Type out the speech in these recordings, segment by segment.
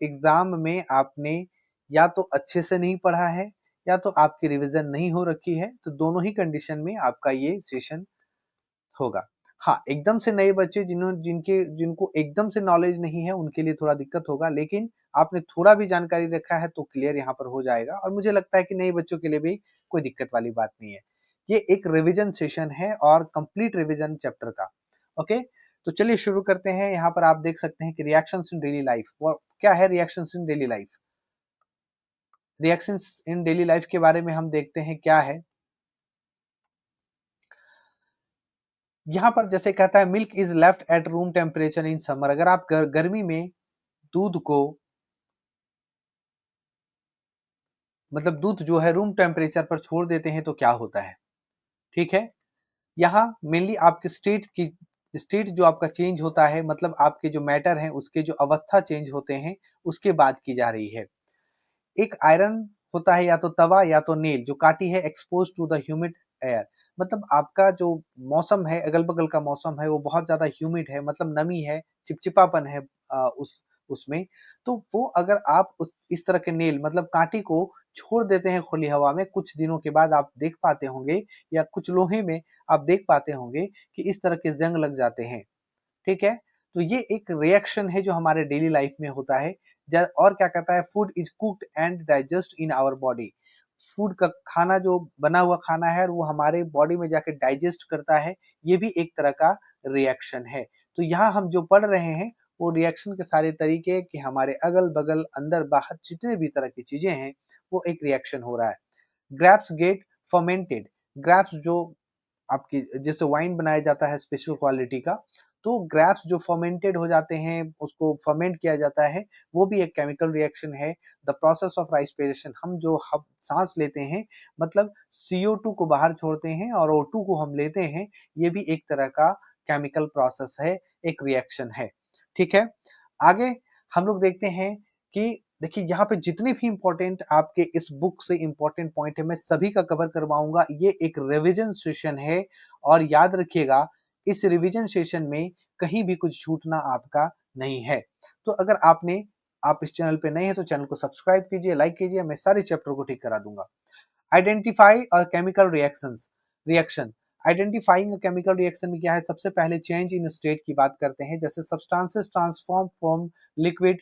Exam में आपने या तो अच्छे से नहीं पढ़ा है या तो आपकी रिवीजन नहीं हो रखी है, तो दोनों ही कंडीशन में आपका ये सेशन होगा। हाँ, एकदम से नए बच्चे जिनको एकदम से नॉलेज नहीं है उनके लिए थोड़ा दिक्कत होगा, लेकिन आपने थोड़ा भी जानकारी रखा है तो क्लियर यहाँ पर हो जाएगा और मुझे लगता है कि नए बच्चों के लिए भी कोई दिक्कत वाली बात नहीं है। ये एक रिवीजन सेशन है और कंप्लीट रिवीजन चैप्टर का। ओके, तो चलिए शुरू करते हैं। यहाँ पर आप देख सकते हैं कि रिएक्शंस इन डेली लाइफ। क्या है reactions in daily life? Reactions in daily life के बारे में हम देखते हैं क्या है। यहाँ पर जैसे कहता है milk is left at room temperature in summer. अगर आप गर्मी में दूध को, मतलब दूध जो है रूम टेम्परेचर पर छोड़ देते हैं तो क्या होता है। ठीक है, यहाँ मेनली आपके स्टेट जो आपका चेंज होता है, मतलब आपके जो मैटर है उसके जो अवस्था चेंज होते हैं उसके बात की जा रही है। एक आयरन होता है या तो तवा या तो नेल जो काटी है expose to the humid air. मतलब आपका जो मौसम है, अगल बगल का मौसम है वो बहुत ज्यादा ह्यूमिड है, मतलब नमी है, चिपचिपापन है उसमें। तो वो अगर आप उस इस तरह के नेल मतलब कांटे को छोड़ देते हैं खुली हवा में, कुछ दिनों के बाद आप देख पाते होंगे या कुछ लोहे में आप देख पाते होंगे कि इस तरह के जंग लग जाते हैं। ठीक है, तो ये एक रिएक्शन है जो हमारे डेली लाइफ में होता है। और क्या कहता है, food is cooked and digest in our body. Food का खाना जो बना हुआ खाना है वो हमारे बॉडी में जाके डाइजेस्ट करता है, ये भी एक तरह का रिएक्शन है। तो यहाँ हम जो पढ़ रहे हैं वो रिएक्शन के सारे तरीके कि हमारे अगल बगल अंदर बाहर जितने भी तरह की चीजें हैं वो एक रिएक्शन हो रहा है। Grapes gate fermented. ग्रेप्स जो आपकी जैसे वाइन बनाया जाता है स्पेशल क्वालिटी का, तो ग्रेप्स जो फर्मेंटेड हो जाते हैं उसको फर्मेंट किया जाता है, वो भी एक केमिकल रिएक्शन है। द प्रोसेस ऑफ राइस्पिरेशन, हम सांस लेते हैं मतलब CO2 को बाहर छोड़ते हैं और O2 को हम लेते हैं, ये भी एक तरह का केमिकल प्रोसेस है, एक रिएक्शन है। ठीक है, आगे हम लोग देखते हैं कि देखिए यहाँ पे जितने भी इंपॉर्टेंट आपके इस बुक से इंपॉर्टेंट पॉइंट है मैं सभी का कवर करवाऊंगा। ये एक रिवीजन सेशन है और याद रखिएगा इस रिवीजन सेशन में कहीं भी कुछ छूटना आपका नहीं है। तो अगर आप इस चैनल पे नए हैं तो चैनल को सब्सक्राइब कीजिए, लाइक कीजिए, मैं सारे चैप्टर को ठीक करा दूंगा। आइडेंटिफाई और chemical reaction. Identifying chemical reaction में क्या है, सबसे पहले चेंज इन स्टेट की बात करते हैं। जैसे substances transform from liquid,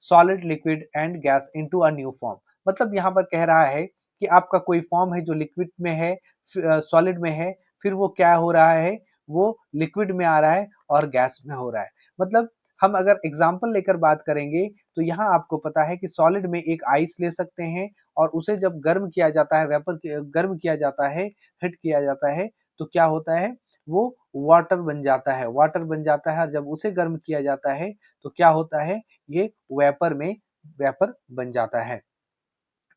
solid, liquid and gas into a new form. मतलब यहाँ पर कह रहा है कि आपका कोई फॉर्म है जो लिक्विड में है, सॉलिड में है, फिर वो क्या हो रहा है, वो लिक्विड में आ रहा है और गैस में हो रहा है। मतलब हम अगर एग्जाम्पल लेकर बात करेंगे तो यहाँ आपको पता है कि सॉलिड में एक आइस ले सकते हैं और उसे जब गर्म किया जाता है, गर्म किया जाता है, हीट किया जाता है, तो क्या होता है, वो वाटर बन जाता है। वाटर बन जाता है और जब उसे गर्म किया जाता है तो क्या होता है, ये वेपर बन जाता है।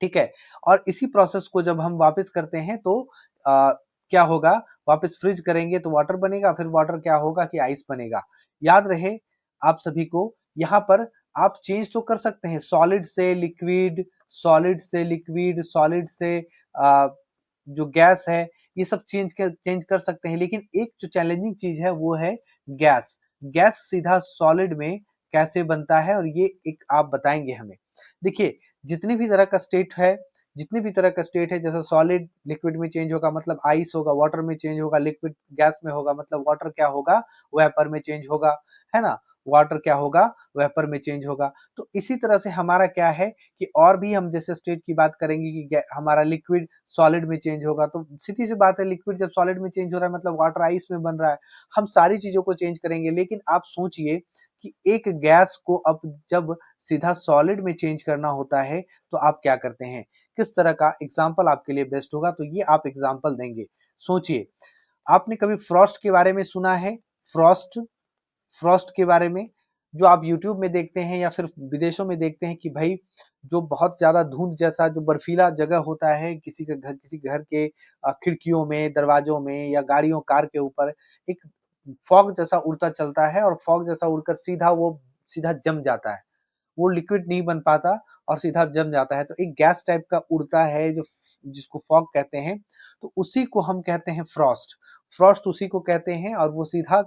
ठीक है, और इसी प्रोसेस को जब हम वापस करते हैं तो क्या होगा, वापस फ्रीज करेंगे तो वाटर बनेगा, फिर वाटर क्या होगा कि आइस बनेगा। याद रहे आप सभी को, यहाँ पर आप चेंज तो कर सकते हैं सॉलिड से लिक्विड, सॉलिड से लिक्विड, सॉलिड से जो गैस है, ये सब चेंज कर सकते हैं, लेकिन एक जो चैलेंजिंग चीज है वो है गैस। गैस सीधा सॉलिड में कैसे बनता है और ये एक आप बताएंगे हमें। देखिए जितनी भी तरह का स्टेट है, जितनी भी तरह का स्टेट है, जैसे सॉलिड लिक्विड में चेंज होगा मतलब आइस होगा, वाटर में चेंज होगा, लिक्विड गैस में होगा मतलब वाटर क्या होगा, वेपर में चेंज होगा, है ना। वाटर क्या होगा, वेपर में चेंज होगा। तो इसी तरह से हमारा क्या है कि और भी हम जैसे स्टेट की बात करेंगे कि हमारा लिक्विड सॉलिड में चेंज होगा, तो सीधी सी बात है लिक्विड जब सॉलिड में चेंज हो रहा है मतलब वाटर आइस में बन रहा है। हम सारी चीजों को चेंज करेंगे, लेकिन आप सोचिए कि एक गैस को अब जब सीधा सॉलिड में चेंज करना होता है तो आप क्या करते हैं, किस तरह का एग्जाम्पल आपके लिए बेस्ट होगा, तो ये आप एग्जाम्पल देंगे। सोचिए, आपने कभी फ्रॉस्ट के बारे में सुना है? फ्रॉस्ट, फ्रॉस्ट के बारे में जो आप यूट्यूब में देखते हैं या फिर विदेशों में देखते हैं कि भाई जो बहुत ज्यादा धुंध जैसा जो बर्फीला जगह होता है, किसी घर के खिड़कियों में, दरवाजों में या गाड़ियों कार के ऊपर एक फॉग जैसा उड़ता चलता है और फॉग जैसा उड़कर सीधा जम जाता है। वो लिक्विड नहीं बन पाता और सीधा जम जाता है, तो एक गैस टाइप का उड़ता है जो जिसको फॉग कहते हैं, तो उसी को हम कहते हैं फ्रॉस्ट। फ्रॉस्ट उसी को कहते हैं और वो सीधा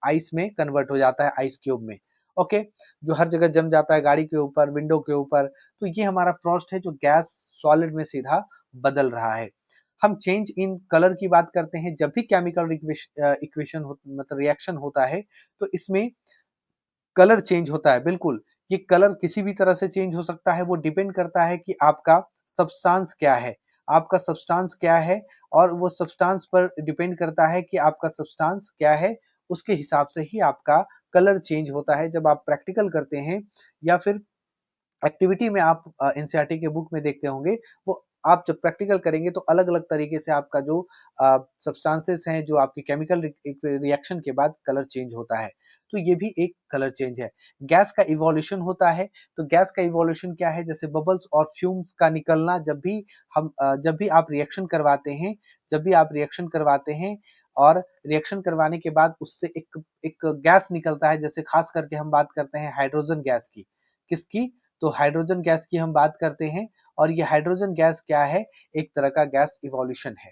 आइस में कन्वर्ट हो जाता है, आइस क्यूब में। ओके, जो हर जगह जम जाता है गाड़ी के ऊपर, विंडो के ऊपर, तो ये हमारा फ्रॉस्ट है जो गैस सॉलिड में सीधा बदल रहा है। हम चेंज इन कलर की बात करते हैं, जब भी केमिकल इक्वेशन मतलब रिएक्शन होता है तो इसमें कलर चेंज होता है। बिल्कुल, ये कलर किसी भी तरह से चेंज हो सकता है, वो डिपेंड करता है कि आपका सब्सटेंस क्या है, आपका सब्सटेंस क्या है, और वो सब्सटेंस पर डिपेंड करता है कि आपका सब्सटेंस क्या है, उसके हिसाब से ही आपका कलर चेंज होता है। जब आप प्रैक्टिकल करते हैं या फिर एक्टिविटी में आप एनसीईआरटी के बुक में देखते होंगे, वो आप जब प्रैक्टिकल करेंगे तो अलग-अलग तरीके से आपका जो सब्सटेंसेस हैं, जो आपके केमिकल रिएक्शन के बाद कलर चेंज होता है। तो ये भी एक कलर चेंज है। गैस का इवोल्यूशन होता है, तो गैस का इवोल्यूशन क्या है? जैसे बबल्स और फ्यूम्स का निकलना, जब भी आप रिएक्शन करवाते हैं, जब भी आप रिएक्शन करवाते हैं और रिएक्शन करवाने के बाद उससे एक एक गैस निकलता है, जैसे खास करके हम बात करते हैं हाइड्रोजन गैस की। किसकी? तो हाइड्रोजन गैस की हम बात करते हैं, और ये हाइड्रोजन गैस क्या है? एक तरह का गैस इवोल्यूशन है।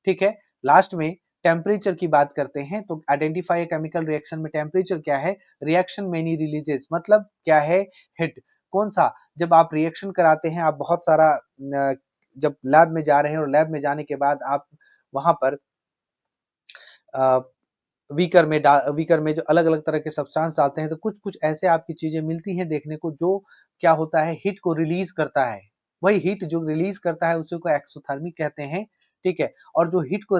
ठीक है? लास्ट में टेम्परेचर की बात करते हैं, तो आइडेंटिफाई अ केमिकल रिएक्शन में टेम्परेचर क्या है? रिएक्शन मेनी रिलीजेस, मतलब क्या है? हिट। कौन-सा? जब आप रिएक्शन कराते हैं, आप बहुत सारा जब लैब में जा रहे हैं और लैब में जाने के बाद आप वहाँ पर अ, वीकर में जो अलग-अलग तरह के सब्सटेंस डालते हैं, तो कुछ-कुछ ऐसे आपकी चीज़ें मिलती हैं देखने को, जो क्या होता है, हीट को रिलीज़ करता है। वही हीट जो रिलीज़ करता है उसी को एक्सोथर्मिक कहते हैं, ठीक है? और जो हीट को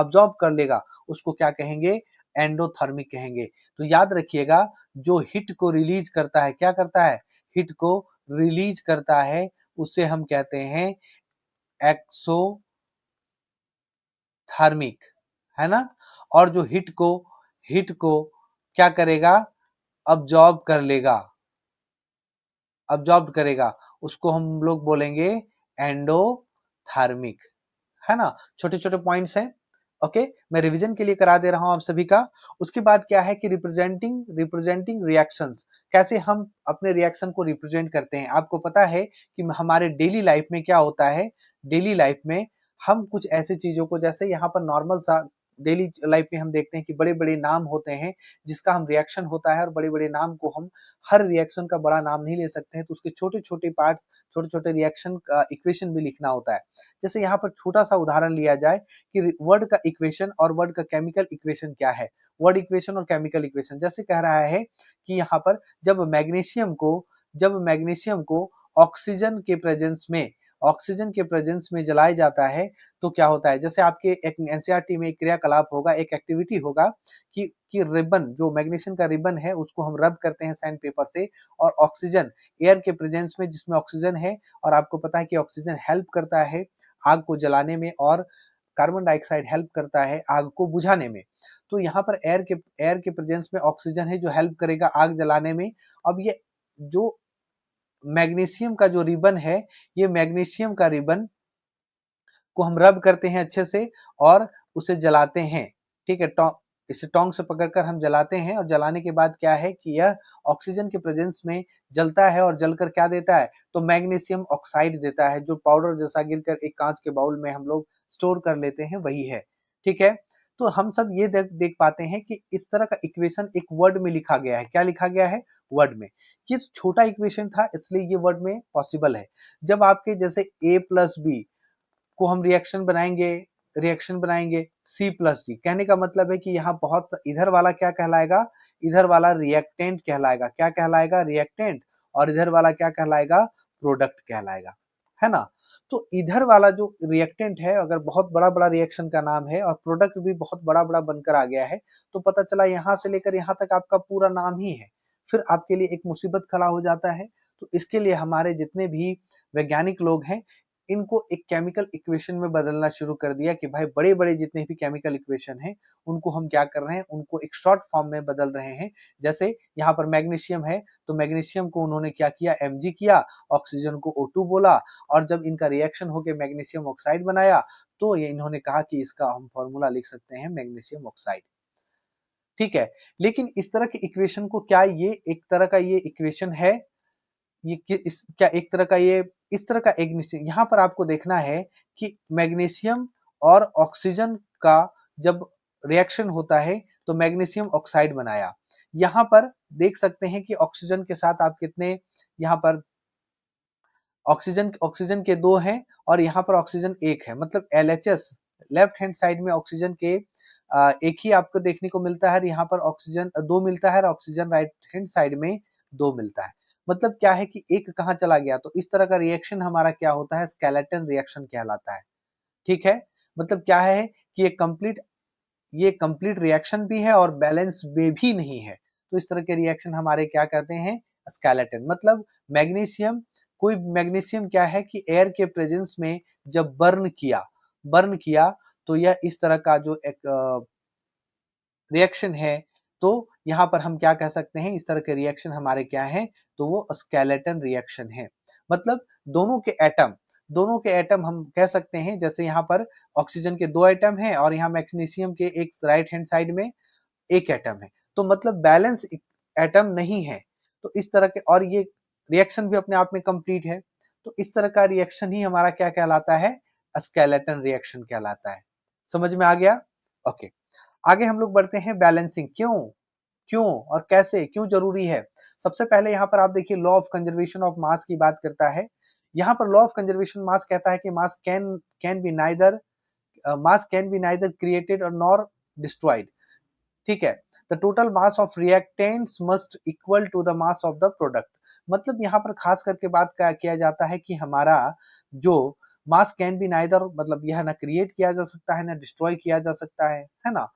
अब्ज़ॉर्ब कर लेगा, उसको क्या कहेंगे? एंडोथर्मिक कहेंगे। तो याद रखिएगा, जो हीट को रिलीज़ करता है, क्या करता है? हीट को रिलीज़ करता है, उसे हम कहते हैं एक्सोथर्मिक, है ना? और जो हीट को क्या करेगा? अब्जॉर्ब कर लेगा, अब्जॉर्ब करेगा, उसको हम लोग बोलेंगे एंडोथर्मिक, है ना? छोटे-छोटे पॉइंट्स हैं, ओके? मैं रिवीजन के लिए करा दे रहा हूँ आप सभी का। उसके बाद क्या है कि रिप्रेजेंटिंग रिप्रेजेंटिंग रिएक्शंस, कैसे हम अपने रिएक्शन को रिप्रेजेंट करते हैं। आपको पता है कि हमारे डेली लाइफ में क्या होता है, डेली लाइफ में हम कुछ ऐसी चीज़ों को, जैसे यहाँ पर नॉर्मल सा डेली लाइफ में हम देखते हैं कि बड़े-बड़े नाम होते हैं, जिसका हम रिएक्शन होता है, और बड़े-बड़े नाम को हम हर रिएक्शन का बड़ा नाम नहीं ले सकते हैं, तो उसके छोटे-छोटे पार्ट्स, छोटे-छोटे रिएक्शन का इक्वेशन भी लिखना होता है। जैसे यहाँ पर छोटा-सा उदाहरण लिया जाए कि वर्ड का इक्वेशन और वर्ड का केमिकल इक्वेशन क्या है? वर्ड इक्वेशन और केमिकल इक्वेशन जैसे कह रहा है कि यहाँ पर जब मैग्नीशियम को ऑक्सीजन के प्रेजेंस में जलाया जाता है, तो क्या होता है? जैसे आपके एक एनसीईआरटी में एक क्रियाकलाप होगा, एक एक्टिविटी होगा कि रिबन, जो मैग्नीशियम का रिबन है, उसको हम रब करते हैं सैंड पेपर से, और ऑक्सीजन एयर के प्रेजेंस में, जिसमें ऑक्सीजन है, और आपको पता है कि ऑक्सीजन हेल्प करता है आग को जलाने में, और कार्बन डाइऑक्साइड हेल्प करता है आग को बुझाने में। तो यहाँ पर एयर के प्रेजेंस में ऑक्सीजन है जो हेल्प करेगा आग जलाने में। अब ये जो मैग्नीशियम का जो रिबन है, ये मैग्नीशियम का रिबन को हम रब करते हैं अच्छे से, और उसे जलाते हैं, ठीक है? इसे टोंग से पकड़कर हम जलाते हैं, और जलाने के बाद क्या है कि यह ऑक्सीजन के प्रेजेंस में जलता है, और जलकर क्या देता है? तो मैग्नीशियम ऑक्साइड देता है, जो पाउडर जैसा गिरकर एक कांच के बाउल में हम लोग स्टोर कर लेते हैं, वही है, ठीक है? तो हम सब ये देख पाते हैं कि इस तरह का इक्वेशन एक वर्ड में लिखा गया है। क्या लिखा गया है? वर्ड में। ये तो छोटा इक्वेशन था, इसलिए ये वर्ड में पॉसिबल है। जब आपके जैसे a प्लस बी को हम रिएक्शन बनाएंगे सी प्लस डी, कहने का मतलब है कि यहाँ बहुत इधर वाला क्या कहलाएगा? इधर वाला रिएक्टेंट कहलाएगा। क्या कहलाएगा? रिएक्टेंट। और इधर वाला क्या कहलाएगा? प्रोडक्ट कहलाएगा, है ना? तो इधर वाला जो रिएक्टेंट है, अगर बहुत बड़ा-बड़ा रिएक्शन का नाम है, और प्रोडक्ट भी बहुत बड़ा-बड़ा बनकर आ गया है, तो पता चला यहाँ से लेकर यहाँ तक आपका पूरा नाम ही है। फिर आपके लिए एक मुसीबत खड़ा हो जाता है। तो इसके लिए हमारे जितने भी वैज्ञानिक लोग हैं, इनको एक केमिकल इक्वेशन में बदलना शुरू कर दिया कि भाई बड़े-बड़े जितने भी केमिकल इक्वेशन हैं, उनको हम क्या कर रहे हैं? उनको एक शॉर्ट फॉर्म में बदल रहे हैं। जैसे यहाँ पर मैग्नीशियम है, तो मैग्नीशियम को उन्होंने क्या किया? Mg किया, ऑक्सीजन को O2 बोला, और जब इनका रिएक्शन होके मैग्नीशियम ऑक्साइड बनाया, तो ये इन्होंने कहा कि इसका हम फॉर्मूला लिख सकते हैं मैग्नीशियम ऑक्साइड, ठीक है? लेकिन इस तरह के इक्वेशन को, क्या ये एक तरह का ये इक्वेशन है? ये कि इस क्या एक तरह का ये इस तरह का यहाँ पर आपको देखना है कि मैग्नीशियम और ऑक्सीजन का जब रिएक्शन होता है, तो मैग्नीशियम ऑक्साइड बनाया। यहाँ पर देख सकते हैं कि ऑक्सीजन के साथ आप कितने यहाँ पर ऑक्सीजन के 2 हैं और यहाँ पर ऑक्सीजन 1 है, मतलब LHS लेफ्ट हैंड साइड में ऑक्सीजन के एक ही आपको देखने को मिलता है, यहाँ पर ऑक्सीजन 2 मिलता है और ऑक्सीजन राइट हैंड साइड में 2 मिलता है। मतलब क्या है कि एक कहाँ चला गया, तो इस तरह का रिएक्शन हमारा क्या होता है, स्केलेटन रिएक्शन कहलाता है। ठीक है, मतलब क्या है कि ये कंप्लीट रिएक्शन भी है और बैलेंस वे भी नहीं है, तो इस तरह के रिएक्शन हमारे क्या कहते हैं, स्केलेटन। मतलब मैग्नीशियम, कोई मैग्नीशियम क्या है कि एयर के प्रेजेंस में जब बर्न किया तो यह इस तरह का जो एक रिएक्शन है, तो यहाँ पर हम क्या कह सकते हैं, इस तरह के रिएक्शन हमारे क्या है, तो वो स्केलेटन रिएक्शन है। मतलब दोनों के एटम हम कह सकते हैं, जैसे यहाँ पर ऑक्सीजन के 2 एटम हैं और यहाँ मैग्नीशियम के एक राइट हैंड साइड में 1 एटम है, तो मतलब बैलेंस एटम नहीं है। तो इस तरह के, और ये रिएक्शन भी अपने आप में कंप्लीट है, तो इस तरह का रिएक्शन ही हमारा क्या कहलाता है, स्केलेटन रिएक्शन कहलाता है। समझ में आ गया? ओके, आगे हम लोग बढ़ते हैं बैलेंसिंग। क्यों क्यों और कैसे, क्यों जरूरी है। सबसे पहले यहाँ पर आप देखिए, law of conservation of mass की बात करता है। यहाँ पर लॉ ऑफ कंजर्वेशन मास कहता है कि mass can be neither created और नॉर डिस्ट्रॉयड। ठीक है, the total mass of reactants must equal to the mass of the product. मतलब यहाँ पर खास करके बात क्या किया जाता है कि हमारा जो मास कैन बी नाइदर, मतलब यह ना क्रिएट किया जा सकता है ना डिस्ट्रॉय किया जा सकता है ना।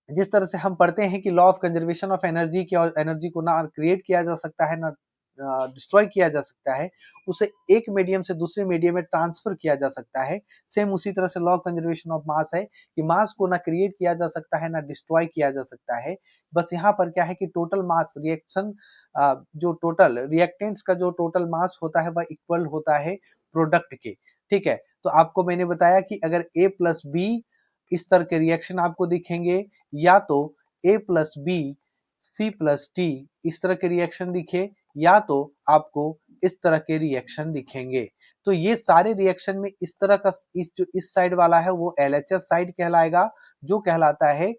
जिस तरह से हम पढ़ते हैं कि law of conservation of energy की, और एनर्जी को ना क्रिएट किया जा सकता है ना डिस्ट्रॉय किया जा सकता है, उसे एक मीडियम से दूसरे मीडियम में ट्रांसफर किया जा सकता है। सेम उसी तरह से law of conservation of mass है कि मास को ना क्रिएट किया जा सकता है ना डिस्ट्रॉय किया जा सकता है। बस यहाँ पर क्या है कि टोटल मास रिएक्शन, जो टोटल रिएक्टेंट्स का जो टोटल मास होता है वह इक्वल होता है प्रोडक्ट के। ठीक है, तो आपको मैंने बताया कि अगर A प्लस बी इस तरह के रिएक्शन आपको दिखेंगे, या तो A plus B C plus D इस तरह के रिएक्शन दिखे, या तो आपको इस तरह के रिएक्शन दिखेंगे। तो ये सारे रिएक्शन में इस तरह का, जो इस साइड वाला है वो LHS साइड कहलाएगा, जो कहलाता है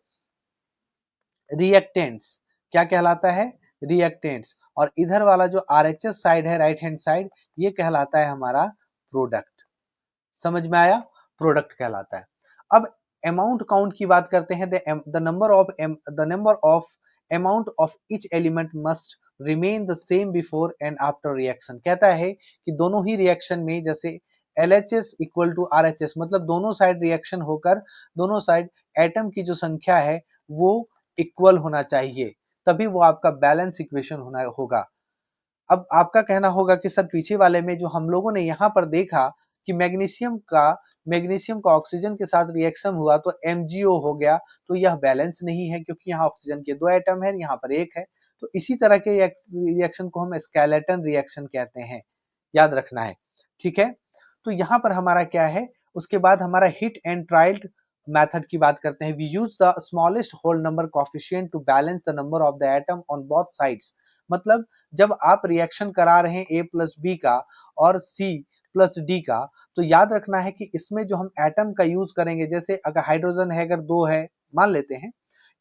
रिएक्टेंट्स। क्या कहलाता है, रिएक्टेंट्स। और इधर वाला जो RHS साइड है, राइट हैंड साइड, ये कहलाता है हमारा प्रोडक्ट। समझ में आया, प्रोडक्ट कहलाता है। अब अमाउंट काउंट की बात करते हैं। The number of amount of each element must remain the same before and after reaction. कहता है कि दोनों ही रिएक्शन में, जैसे LHS इक्वल टू RHS, मतलब दोनों साइड रिएक्शन होकर दोनों साइड एटम की जो संख्या है वो इक्वल होना चाहिए, तभी वो आपका बैलेंस इक्वेशन होगा। अब आपका कहना होगा कि सर पीछे वाले में जो हम लोगों ने यहाँ पर देखा कि मैग्नीशियम का ऑक्सीजन के साथ रिएक्शन हुआ तो MgO हो गया, तो यह बैलेंस नहीं है, क्योंकि यहाँ ऑक्सीजन के 2 एटम है, यहाँ पर 1 है। तो इसी तरह के रिएक्शन को हम स्केलेटन रिएक्शन कहते हैं, याद रखना है। ठीक है, तो यहाँ पर हमारा क्या है, उसके बाद हमारा हिट एंड ट्रायल मेथड की बात करते हैं। We use the smallest whole number coefficient to balance the number of the atom on both sides. मतलब जब आप रिएक्शन करा रहे हैं A प्लस बी का और C प्लस डी का, तो याद रखना है कि इसमें जो हम एटम का यूज करेंगे, जैसे अगर हाइड्रोजन है, अगर 2 है मान लेते हैं,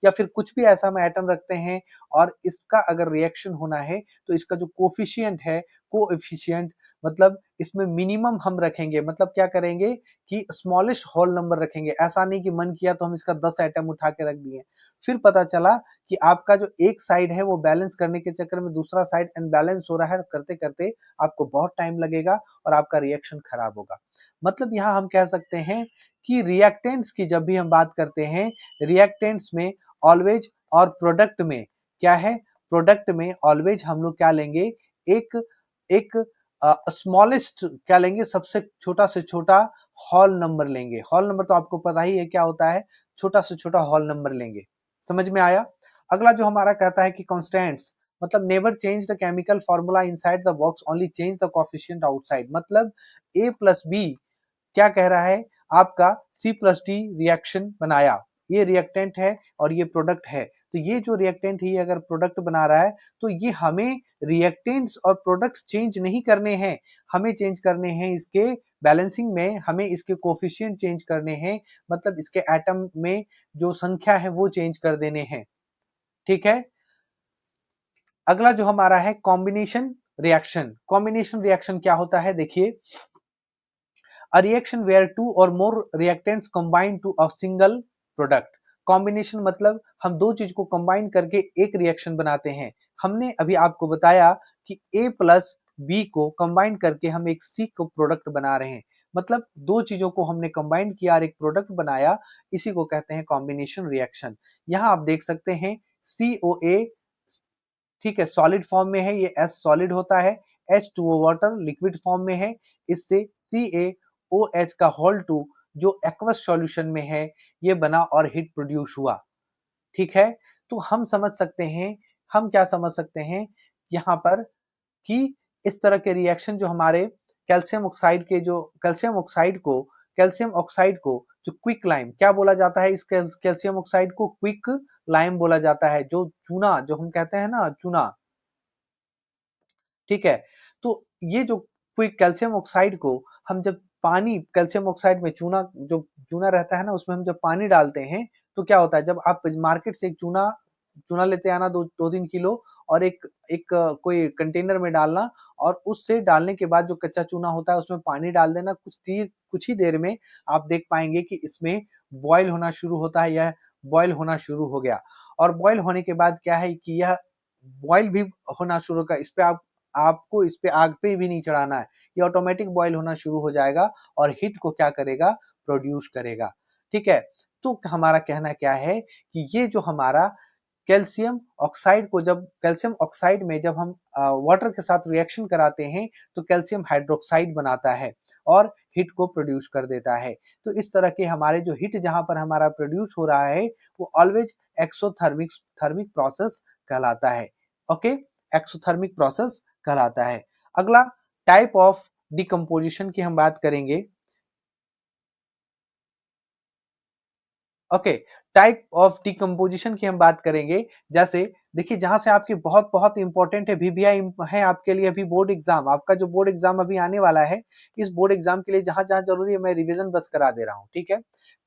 या फिर कुछ भी ऐसा हम एटम रखते हैं और इसका अगर रिएक्शन होना है, तो इसका जो कोफिशिएंट है, कोएफिशिएंट, मतलब इसमें मिनिमम हम रखेंगे। मतलब क्या करेंगे कि स्मॉलेस्ट होल नंबर रखेंगे। ऐसा नहीं कि मन किया तो हम इसका 10 एटम उठा के रख दिए, फिर पता चला कि आपका जो एक साइड है वो बैलेंस करने के चक्कर में दूसरा साइड अनबैलेंस हो रहा है, करते करते आपको बहुत टाइम लगेगा और आपका रिएक्शन खराब होगा। मतलब यहाँ हम कह सकते हैं कि रिएक्टेंट्स की जब भी हम बात करते हैं, रिएक्टेंट्स में ऑलवेज, और प्रोडक्ट में क्या है, प्रोडक्ट में ऑलवेज हम लोग क्या लेंगे, एक एक स्मॉलेस्ट क्या लेंगे, सबसे छोटा से छोटा हॉल नंबर लेंगे। हॉल नंबर तो आपको पता ही है क्या होता है, छोटा से छोटा हॉल नंबर लेंगे। समझ में आया। अगला जो हमारा कहता है कि कांस्टेंट्स, मतलब never change the chemical formula inside the box, only change the coefficient outside. मतलब A प्लस बी क्या कह रहा है, आपका C प्लस डी रिएक्शन बनाया, ये रिएक्टेंट है और ये प्रोडक्ट है। तो ये जो रिएक्टेंट है, ये अगर प्रोडक्ट बना रहा है, तो ये हमें रिएक्टेंट्स और प्रोडक्ट्स चेंज नहीं करने हैं, हमें चेंज करने हैं इसके बैलेंसिंग में, हमें इसके कोफिशिएंट चेंज करने हैं, मतलब इसके एटम में जो संख्या है वो चेंज कर देने हैं। ठीक है, अगला जो हमारा है कॉम्बिनेशन रिएक्शन। कॉम्बिनेशन रिएक्शन क्या होता है, देखिए, a reaction where two or more reactants combine to a single product। Combination मतलब हम दो चीज को कंबाइन करके एक रिएक्शन बनाते हैं। हमने अभी आपको बताया कि A प्लस बी को कंबाइन करके हम एक C को प्रोडक्ट बना रहे हैं, मतलब दो चीजों को हमने कंबाइन किया और एक प्रोडक्ट बनाया, इसी को कहते हैं कॉम्बिनेशन रिएक्शन। यहाँ आप देख सकते हैं COA, ठीक है, सॉलिड फॉर्म में है, ये S सॉलिड होता है, H2O वाटर लिक्विड फॉर्म में है, इससे CaOH का होल 2 जो एक्वस सॉल्यूशन में है ये बना और हीट प्रोड्यूस हुआ। ठीक है, तो हम समझ सकते हैं, हम क्या समझ सकते हैं यहाँ पर कि इस तरह के रिएक्शन जो हमारे कैल्शियम ऑक्साइड के जो कैल्शियम ऑक्साइड को जो क्विक लाइम क्या बोला जाता है, इस कैल्शियम ऑक्साइड को क्विक लाइम बोला जाता है, जो चूना जो हम कहते हैं ना चूना, ठीक है। तो ये जो क्विक कैल्शियम ऑक्साइड को हम जब पानी कैल्शियम ऑक्साइड में चूना जो चूना रहता है ना उसमें हम जब पानी डालते हैं तो क्या होता है, जब आप मार्केट से एक चूना चूना लेते आना 2-3 किलो और एक कोई कंटेनर में डालना और उससे डालने के बाद जो कच्चा चूना होता है उसमें पानी डाल देना, कुछ ही देर में आप देख पाएंगे कि इसमें बॉयल होना शुरू होता है, यह बॉयल होना शुरू हो गया। और बॉयल होने के बाद क्या है कि यह बॉयल भी होना शुरू होगा, इस पे आपको इस पे आग पे भी नहीं चढ़ाना है, ये ऑटोमेटिक बॉयल होना शुरू हो जाएगा और हीट को क्या करेगा, प्रोड्यूस करेगा। ठीक है, तो हमारा कहना क्या है कि ये जो हमारा कैल्शियम ऑक्साइड को जब कैल्शियम ऑक्साइड में जब हम वाटर के साथ रिएक्शन कराते हैं तो कैल्शियम हाइड्रोक्साइड बनाता है और हीट को प्रोड्यूस कर देता है। तो इस तरह के हमारे जो हीट जहां पर हमारा प्रोड्यूस हो रहा है वो ऑलवेज एक्सोथर्मिक थर्मिक प्रोसेस कहलाता है। ओके, एक्सोथर्मिक प्रोसेस कहलाता है। अगला टाइप ऑफ डिकम्पोजिशन की हम बात करेंगे। ओके, टाइप ऑफ डिकम्पोजिशन की हम बात करेंगे। जैसे देखिए, जहां से आपकी बहुत बहुत इंपॉर्टेंट है, VBI है आपके लिए अभी बोर्ड एग्जाम, आपका जो बोर्ड एग्जाम अभी आने वाला है, इस बोर्ड एग्जाम के लिए जहां जहां जरूरी है मैं रिवीजन बस करा दे रहा हूं। ठीक है,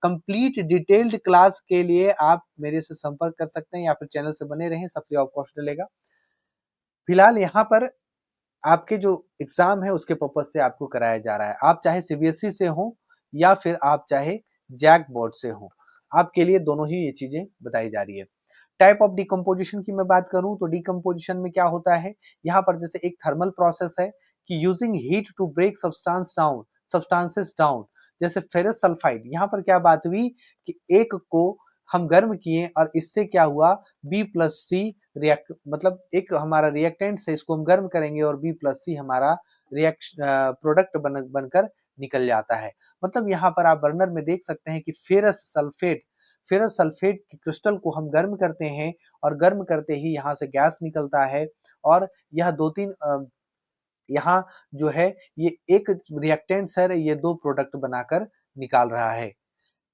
कंप्लीट डिटेल्ड क्लास के लिए आप मेरे से संपर्क कर सकते हैं या फिर चैनल से बने रहें, सब फ्री ऑफ कॉस्ट मिलेगा। फिलहाल यहाँ पर आपके जो एग्जाम है उसके पर्पज से आपको कराया जा रहा है, आप चाहे CBSE से हो या फिर आप चाहे जैक बोर्ड से हो, आपके लिए दोनों ही ये चीजें बताई जा रही है। टाइप ऑफ डिकम्पोजिशन की मैं बात करूं तो डिकम्पोजिशन में क्या होता है, यहाँ पर जैसे एक थर्मल प्रोसेस है कि using heat to break substances down, जैसे फेरस सल्फाइड, यहाँ पर क्या बात हुई कि एक को हम गर्म किए और इससे क्या हुआ, B+C रिएक्ट, मतलब एक हमारा रिएक्टेंट से इसको हम गर्म करेंगे और B+C हमारा प्रोडक्ट बनकर निकल जाता है। मतलब यहाँ पर आप बर्नर में देख सकते हैं कि फेरस सल्फेट की क्रिस्टल को हम गर्म करते हैं और गर्म करते ही यहाँ से गैस निकलता है और यह दो तीन यहाँ जो है ये एक रिएक्टेंट है, ये दो प्रोडक्ट बनाकर निकाल रहा है।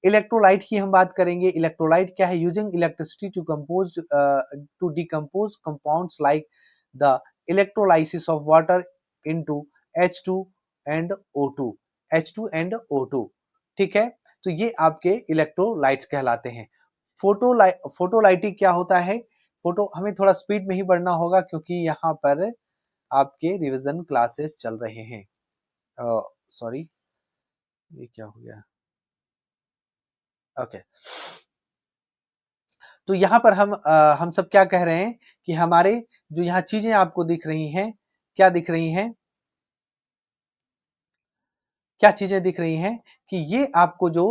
इलेक्ट्रोलाइट की हम बात करेंगे। इलेक्ट्रोलाइट क्या है, using electricity to decompose compounds like the electrolysis of water into H2 and O2 H2 and O2। ठीक है, तो ये आपके इलेक्ट्रोलाइट्स कहलाते हैं। फोटोलाइटिक क्या होता है, फोटो हमें थोड़ा स्पीड में ही बढ़ना होगा क्योंकि यहाँ पर आपके रिवीजन क्लासेस चल रहे हैं। सॉरी, ये क्या हो गया, ओके। तो यहाँ पर हम सब क्या कह रहे हैं कि हमारे जो यहाँ चीजें आपको दिख रही हैं, क्या दिख रही हैं, क्या चीजें दिख रही हैं कि ये आपको जो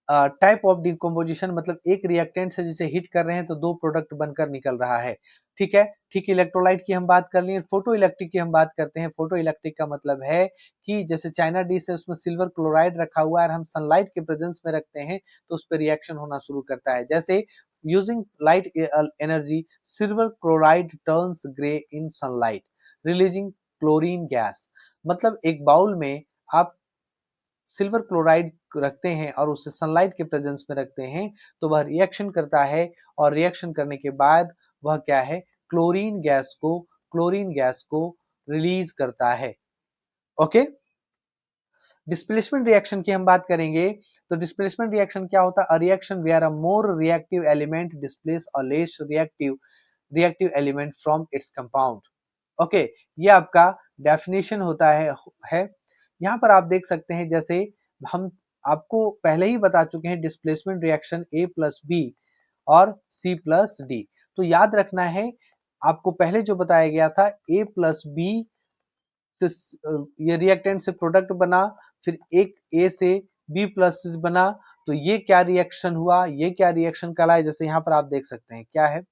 टाइप ऑफ डिकम्पोजिशन, मतलब एक रिएक्टेंट से जिसे हीट कर रहे हैं तो दो प्रोडक्ट बनकर निकल रहा है। ठीक है, ठीक, इलेक्ट्रोलाइट की हम बात कर लिए। फोटो इलेक्ट्रिक की हम बात करते हैं। फोटो इलेक्ट्रिक का मतलब है कि जैसे चाइना डिश है उसमें सिल्वर क्लोराइड रखा हुआ है और हम सनलाइट के प्रेजेंस में रखते हैं तो उस पर रिएक्शन होना शुरू करता है। जैसे using light energy silver chloride turns grey इन सनलाइट रिलीजिंग क्लोरीन गैस। मतलब एक बाउल में आप सिल्वर क्लोराइड रखते हैं और उसे सनलाइट के प्रेजेंस में रखते हैं तो वह रिएक्शन करता है और रिएक्शन करने के बाद वह क्या है, क्लोरीन गैस को रिलीज करता है। ओके, डिस्प्लेसमेंट रिएक्शन की हम बात करेंगे। तो डिस्प्लेसमेंट रिएक्शन क्या होता है, a reaction where a more reactive element displace a less reactive reactive element from its compound. Okay, ये आपका डेफिनेशन होता है। यहाँ पर आप देख सकते हैं, जैसे हम आपको पहले ही बता चुके हैं displacement reaction A plus B और C प्लस डी। तो याद रखना है, आपको पहले जो बताया गया था A प्लस बी ये रिएक्टेंट से प्रोडक्ट बना, फिर एक A से B प्लस बना, तो ये क्या रिएक्शन हुआ, ये क्या रिएक्शन कहलाए। जैसे यहाँ पर आप देख सकते हैं क्या है,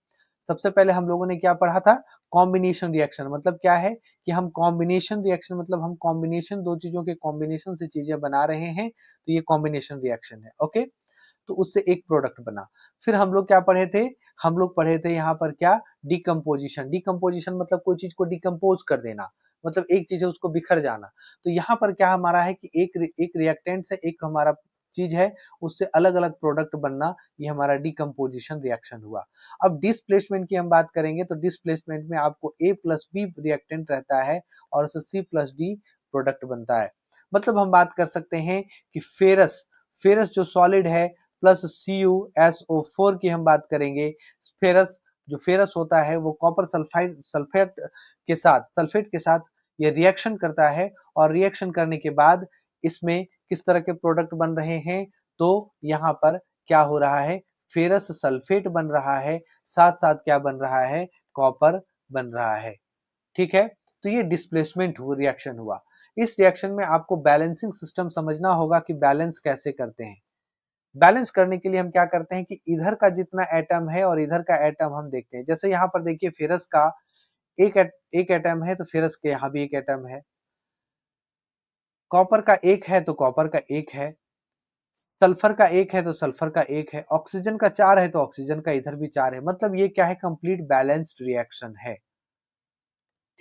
सबसे पहले हम लोगों ने क्या पढ़ा था, कॉम्बिनेशन रिएक्शन। मतलब क्या है कि हम कॉम्बिनेशन रिएक्शन, मतलब हम कॉम्बिनेशन, दो चीजों के कॉम्बिनेशन से चीजें बना रहे हैं, तो ये कॉम्बिनेशन रिएक्शन है। ओके, तो उससे एक प्रोडक्ट बना। फिर हम लोग क्या पढ़े थे, हम लोग पढ़े थे यहाँ पर क्या, डिकम्पोजिशन। डिकम्पोजिशन मतलब कोई चीज को डिकम्पोज कर देना, मतलब एक चीज है उसको बिखर जाना। तो यहाँ पर क्या हमारा है कि एक रिएक्टेंट से एक हमारा चीज है, उससे अलग अलग प्रोडक्ट बनना, ये हमारा डिकम्पोजिशन रिएक्शन हुआ। अब डिस्प्लेसमेंट की हम बात करेंगे, तो डिस्प्लेसमेंट में आपको A प्लस बी रिएक्टेंट रहता है और उससे C प्लस डी प्रोडक्ट बनता है। मतलब हम बात कर सकते हैं कि फेरस, फेरस जो सॉलिड है प्लस CuSO4 की हम बात करेंगे। फेरस, जो फेरस होता है वो कॉपर सल्फेट के साथ ये रिएक्शन करता है, और रिएक्शन करने के बाद इसमें किस तरह के प्रोडक्ट बन रहे हैं, तो यहाँ पर क्या हो रहा है, फेरस सल्फेट बन रहा है, साथ साथ क्या बन रहा है, कॉपर बन रहा है। ठीक है, तो ये डिस्प्लेसमेंट रिएक्शन हुआ। इस रिएक्शन में आपको बैलेंसिंग सिस्टम समझना होगा कि बैलेंस कैसे करते हैं। बैलेंस करने के लिए हम क्या करते हैं कि इधर का जितना एटम है और इधर का एटम हम देखते हैं। जैसे यहाँ पर देखिए फेरस का एक एटम है, तो फेरस के यहाँ भी एक एटम है। कॉपर का एक है तो कॉपर का एक है, सल्फर का एक है तो सल्फर का एक है, ऑक्सीजन का चार है तो ऑक्सीजन का इधर भी चार है। मतलब ये क्या है, कंप्लीट बैलेंस्ड रिएक्शन है।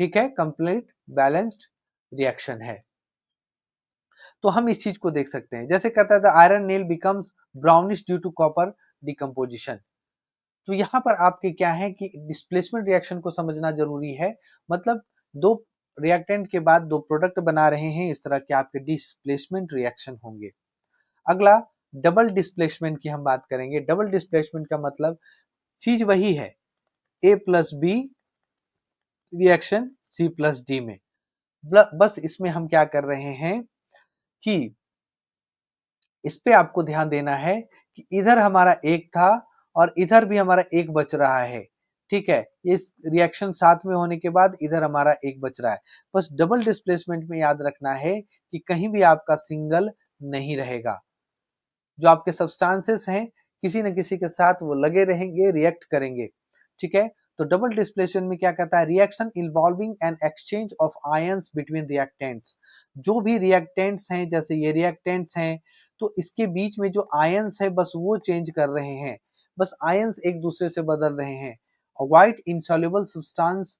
ठीक है, कंप्लीट बैलेंस्ड रिएक्शन है। तो हम इस चीज को देख सकते हैं, जैसे कहता है iron nail becomes brownish due to copper decomposition. तो यहाँ पर आपके क्या है कि डिस्प्लेसमेंट रिएक्शन को समझना जरूरी है। मतलब दो रिएक्टेंट के बाद दो प्रोडक्ट बना रहे हैं, इस तरह के आपके डिस्प्लेसमेंट रिएक्शन होंगे। अगला डबल डिस्प्लेसमेंट की हम बात करेंगे। डबल डिस्प्लेसमेंट का मतलब चीज वही है, A plus B reaction C plus D में, बस इसमें हम क्या कर रहे हैं कि इस पे आपको ध्यान देना है कि इधर हमारा एक था और इधर भी हमारा एक बच रहा है। ठीक है, इस रिएक्शन साथ में होने के बाद इधर हमारा एक बच रहा है। बस डबल डिस्प्लेसमेंट में याद रखना है कि कहीं भी आपका सिंगल नहीं रहेगा। जो आपके सब्सटेंसेस हैं किसी न किसी के साथ वो लगे रहेंगे, रिएक्ट करेंगे। ठीक है, तो डबल डिस्प्लेसमेंट में क्या कहता है, reaction involving an exchange of ions between reactants. जो भी रिएक्टेंट्स हैं, जैसे ये रिएक्टेंट्स हैं, तो इसके बीच में जो आयंस है बस वो चेंज कर रहे हैं, बस आयंस एक दूसरे से बदल रहे हैं। White insoluble substance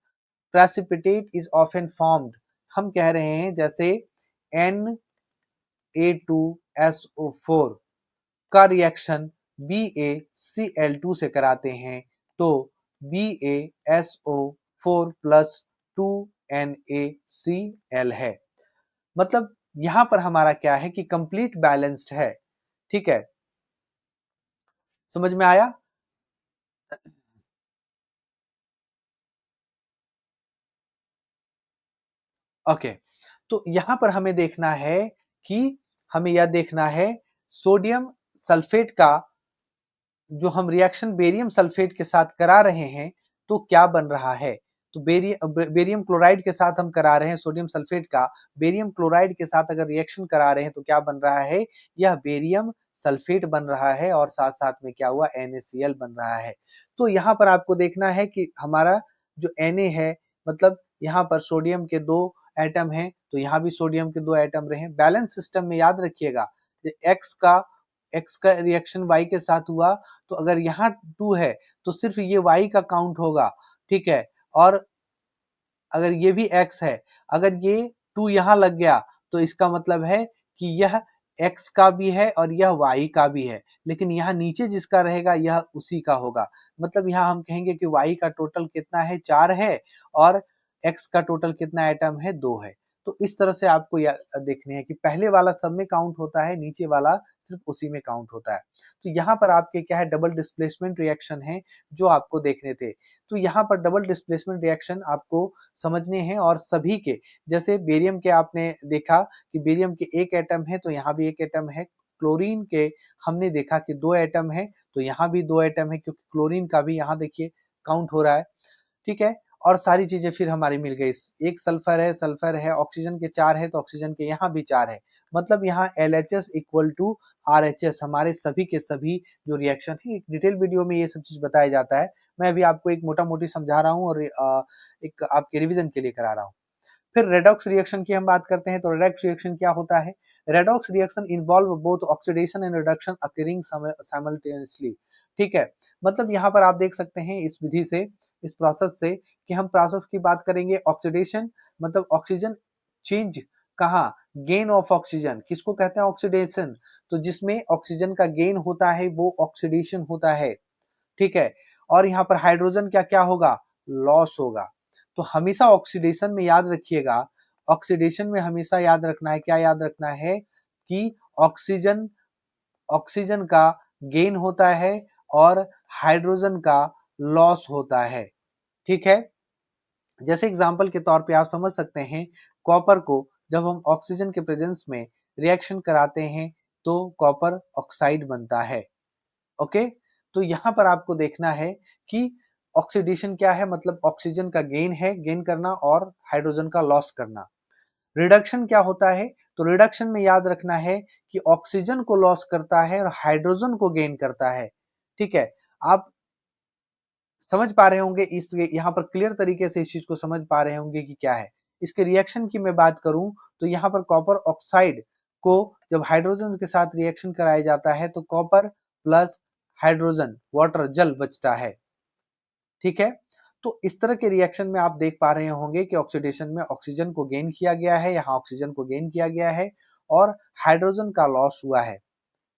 precipitate is often formed. हम कह रहे हैं जैसे Na2SO4 का रिएक्शन BaCl2 से कराते हैं, तो BaSO4 प्लस 2NaCl है। मतलब यहां पर हमारा क्या है कि कंप्लीट बैलेंस्ड है। ठीक है, समझ में आया। ओके, तो यहां पर हमें देखना है कि हमें यह देखना है सोडियम सल्फेट का जो हम रिएक्शन बेरियम सल्फेट के साथ करा रहे हैं, तो क्या बन रहा है। तो बेरियम क्लोराइड के साथ हम करा रहे हैं सोडियम सल्फेट का, बेरियम क्लोराइड के साथ अगर रिएक्शन करा रहे हैं तो क्या बन रहा है, यह बेरियम सल्फेट बन रहा है, और साथ साथ में क्या हुआ, NaCl बन रहा है। तो यहाँ पर आपको देखना है कि हमारा जो Na है, मतलब यहाँ पर सोडियम के दो एटम हैं, तो यहाँ भी सोडियम के दो एटम रहे। बैलेंस सिस्टम में याद रखिएगा, एक्स का रिएक्शन वाई के साथ हुआ, तो अगर यहाँ 2 है तो सिर्फ ये वाई का काउंट होगा। ठीक है, और अगर ये भी एक्स है, अगर ये 2 यहाँ लग गया तो इसका मतलब है कि यह एक्स का भी है और यह वाई का भी है, लेकिन यहाँ नीचे जिसका रहेगा यह उसी का होगा। मतलब यहाँ हम कहेंगे कि वाई का टोटल कितना है, 4 है, और एक्स का टोटल कितना एटम है, 2 है। तो तो इस तरह से आपको देखने हैं कि पहले वाला सब में काउंट होता है, नीचे वाला सिर्फ उसी में काउंट होता है। तो यहाँ पर आपके क्या है, डबल डिस्प्लेसमेंट रिएक्शन है जो आपको देखने थे। तो यहाँ पर डबल डिस्प्लेसमेंट रिएक्शन आपको समझने हैं और सभी के, जैसे बेरियम के आपने देखा कि बेरियम के एक एटम है तो यहाँ भी एक एटम है। क्लोरीन के हमने देखा कि 2 एटम है तो यहाँ भी 2 एटम है, क्योंकि क्लोरीन का भी यहाँ देखिए काउंट हो रहा है, ठीक है। और सारी चीजें फिर हमारी मिल गई, एक सल्फर है, ऑक्सीजन के 4 है तो ऑक्सीजन के यहाँ भी 4 है। मतलब यहाँ LHS इक्वल टू RHS हमारे सभी के सभी जो रिएक्शन है, एक डिटेल वीडियो में ये सब चीज बताया जाता है। मैं अभी आपको एक मोटा मोटी समझा रहा हूँ और एक आपके रिविजन के लिए करा रहा हूँ। फिर रेडॉक्स रिएक्शन की हम बात करते हैं तो रेडॉक्स रिएक्शन क्या होता है। Redox reaction involve both oxidation and reduction occurring simultaneously, ठीक है। मतलब यहाँ पर आप देख सकते हैं इस विधि से, इस प्रोसेस से, कि हम प्रोसेस की बात करेंगे ऑक्सीडेशन, मतलब ऑक्सीजन चेंज कहाँ, गेन ऑफ ऑक्सीजन किसको कहते हैं, ऑक्सीडेशन। तो जिसमें ऑक्सीजन का गेन होता है वो ऑक्सीडेशन होता है, ठीक है। और यहाँ पर हाइड्रोजन क्या क्या होगा, लॉस होगा। तो हमेशा ऑक्सीडेशन में याद रखिएगा, ऑक्सीडेशन में हमेशा याद रखना है, क्या याद रखना है कि ऑक्सीजन ऑक्सीजन का गेन होता है और हाइड्रोजन का लॉस होता है, ठीक है। जैसे एग्जांपल के तौर पे आप समझ सकते हैं, कॉपर को जब हम ऑक्सीजन के प्रेजेंस में रिएक्शन कराते हैं तो कॉपर ऑक्साइड बनता है, ओके। तो यहाँ पर आपको देखना है कि ऑक्सीडेशन क्या है, मतलब ऑक्सीजन का गेन है, गेन करना, और हाइड्रोजन का लॉस करना। रिडक्शन क्या होता है, तो रिडक्शन में याद रखना है कि ऑक्सीजन को लॉस करता है और हाइड्रोजन को गेन करता है, ठीक है। आप समझ पा रहे होंगे, इस यहाँ पर क्लियर तरीके से इस चीज को समझ पा रहे होंगे कि क्या है। इसके रिएक्शन की मैं बात करूं तो यहाँ पर कॉपर ऑक्साइड को जब हाइड्रोजन के साथ रिएक्शन कराया जाता है तो कॉपर प्लस हाइड्रोजन वाटर जल बचता है, ठीक है। तो इस तरह के रिएक्शन में आप देख पा रहे होंगे कि ऑक्सीडेशन में ऑक्सीजन को गेन किया गया है, यहाँ ऑक्सीजन को गेन किया गया है और हाइड्रोजन का लॉस हुआ है,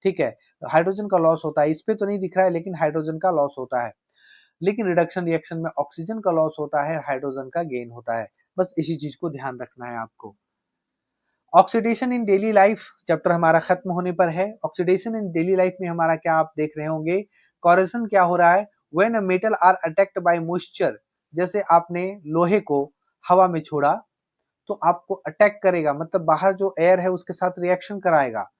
ठीक है। हाइड्रोजन का लॉस होता है, इस पे तो नहीं दिख रहा है लेकिन हाइड्रोजन का लॉस होता है। लेकिन रिडक्शन रिएक्शन में ऑक्सीजन का लॉस होता है, हाइड्रोजन का गेन होता है। बस इसी चीज को ध्यान रखना है आपको। ऑक्सीडेशन इन डेली लाइफ चैप्टर हमारा खत्म होने पर है। ऑक्सीडेशन इन डेली लाइफ में हमारा क्या आप देख रहे होंगे, कोरेशन क्या हो रहा है, when a metal are attacked by moisture. जैसे आपने लोहे को हवा में छोड़ा तो आपको अटैक करेगा, मतलब बाहर जो एयर है उसके साथ रिएक्शन कराएगा,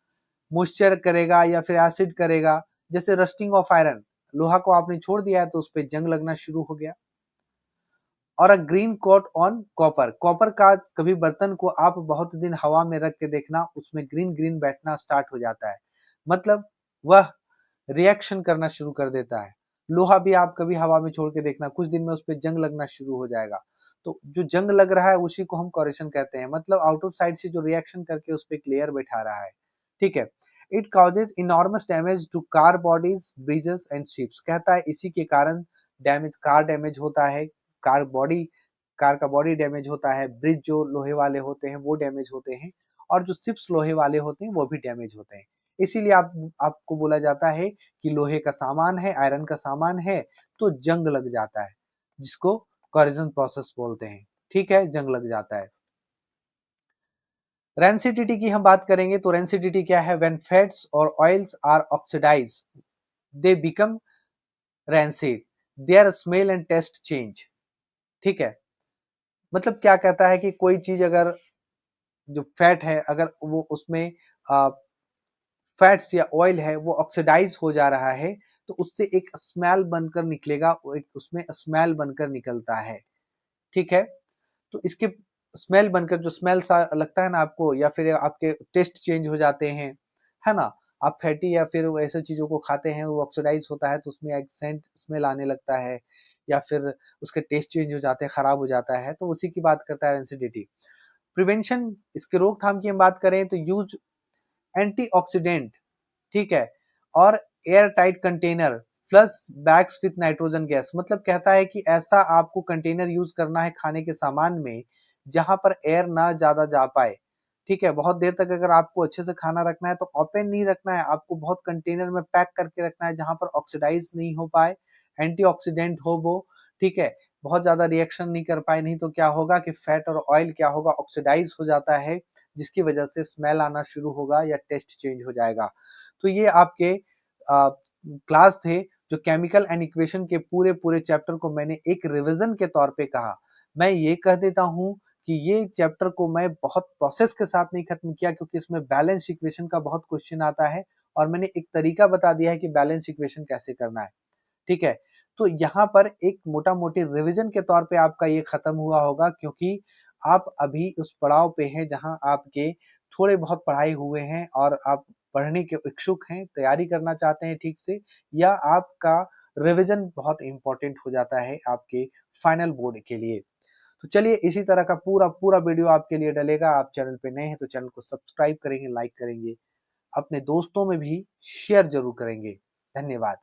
मॉइस्चर करेगा या फिर एसिड करेगा। जैसे रस्टिंग ऑफ आयरन, लोहा को आपने छोड़ दिया है तो उस पर जंग लगना शुरू हो गया। और a green coat on copper, copper का कभी बर्तन को आप बहुत दिन हवा में रख के देखना, उसमें ग्रीन ग्रीन बैठना स्टार्ट हो जाता है, मतलब वह रिएक्शन करना शुरू कर देता है। लोहा भी आप कभी हवा में छोड़ के देखना, कुछ दिन में उस पर जंग लगना शुरू हो जाएगा। तो जो जंग लग रहा है उसी को हम कोरेशन कहते हैं, मतलब आउटर साइड से जो रिएक्शन करके उस पर एक लेयर बैठा रहा है, ठीक है। It causes enormous damage to car bodies, bridges and ships, कहता है इसी के कारण डैमेज, कार डैमेज होता है, कार बॉडी, कार का बॉडी डैमेज होता है, ब्रिज जो लोहे वाले होते हैं वो डैमेज होते हैं, और जो शिप्स लोहे वाले होते हैं वो भी डैमेज होते हैं। इसीलिए आपको बोला जाता है कि लोहे का सामान है, आयरन का सामान है तो जंग लग जाता है, जिसको कोरिजन प्रोसेस बोलते हैं, ठीक है, जंग लग जाता है। रेंसिडिटी की हम बात करेंगे तो रेंसिडिटी क्या है, व्हेन फैट्स और oils are oxidise they become rancid, their smell and taste change, ठीक है। मतलब क्या कहता है कि कोई चीज अगर, जो फैट है अगर वो उसमें फैट्स या ऑयल है वो ऑक्सीडाइज हो जा रहा है तो उससे एक स्मेल बनकर निकलेगा, एक उसमें स्मेल बनकर निकलता है, ठीक है। तो इसके स्मेल बनकर, जो स्मेल सा लगता है ना आपको, या फिर आपके टेस्ट चेंज हो जाते हैं, है ना। आप फैटी या फिर ऐसे चीजों को खाते हैं वो ऑक्सीडाइज होता है तो उसमें एक सेंट स्मेल आने लगता है, या फिर उसके टेस्ट चेंज हो जाते हैं, खराब हो जाता है, तो उसी की बात करता है एसिडिटी। प्रिवेंशन, इसके रोकथाम की हम बात करें तो यूज एंटीऑक्सीडेंट, ठीक है, और air tight container plus bags with nitrogen gas, मतलब कहता है कि ऐसा आपको कंटेनर यूज करना है खाने के सामान में जहां पर एयर ना ज्यादा जा पाए, ठीक है। बहुत देर तक अगर आपको अच्छे से खाना रखना है तो ओपन नहीं रखना है, आपको बहुत कंटेनर में पैक करके रखना है जहां पर ऑक्सीडाइज नहीं हो पाए, एंटीऑक्सीडेंट हो वो, ठीक है। बहुत ज़्यादा रिएक्शन नहीं कर पाए, नहीं तो क्या होगा कि फैट और ऑयल क्या होगा, ऑक्सीडाइज हो जाता है, जिसकी वजह से स्मेल आना शुरू होगा या टेस्ट चेंज हो जाएगा। तो ये आपके क्लास थे जो केमिकल एंड इक्वेशन के पूरे चैप्टर को मैंने एक रिवीजन के तौर पे कहा। मैं ये कह देता हूँ कि ये चैप्टर को मैं बहुत प्रोसेस के साथ नहीं खत्म किया, क्योंकि इसमें बैलेंस इक्वेशन का बहुत क्वेश्चन आता है और मैंने एक तरीका बता दिया है कि बैलेंस इक्वेशन कैसे करना है। ठीक है? तो यहाँ पर एक मोटा-मोटी रिवीजन के तौर पे आपका ये खत्म हुआ होगा, क्योंकि आप अभी उस पड़ाव पे हैं जहाँ आपके थोड़े बहुत पढ़ाई हुए हैं और आप पढ़ने के इच्छुक हैं, तैयारी करना चाहते हैं ठीक से, या आपका रिवीजन बहुत इम्पोर्टेंट हो जाता है आपके फाइनल बोर्ड के लिए। तो चलिए, इसी तरह का पूरा वीडियो आपके लिए डलेगा। आप चैनल पे नए हैं तो चैनल को सब्सक्राइब करेंगे, लाइक करेंगे, अपने दोस्तों में भी शेयर ज़रूर करेंगे। धन्यवाद।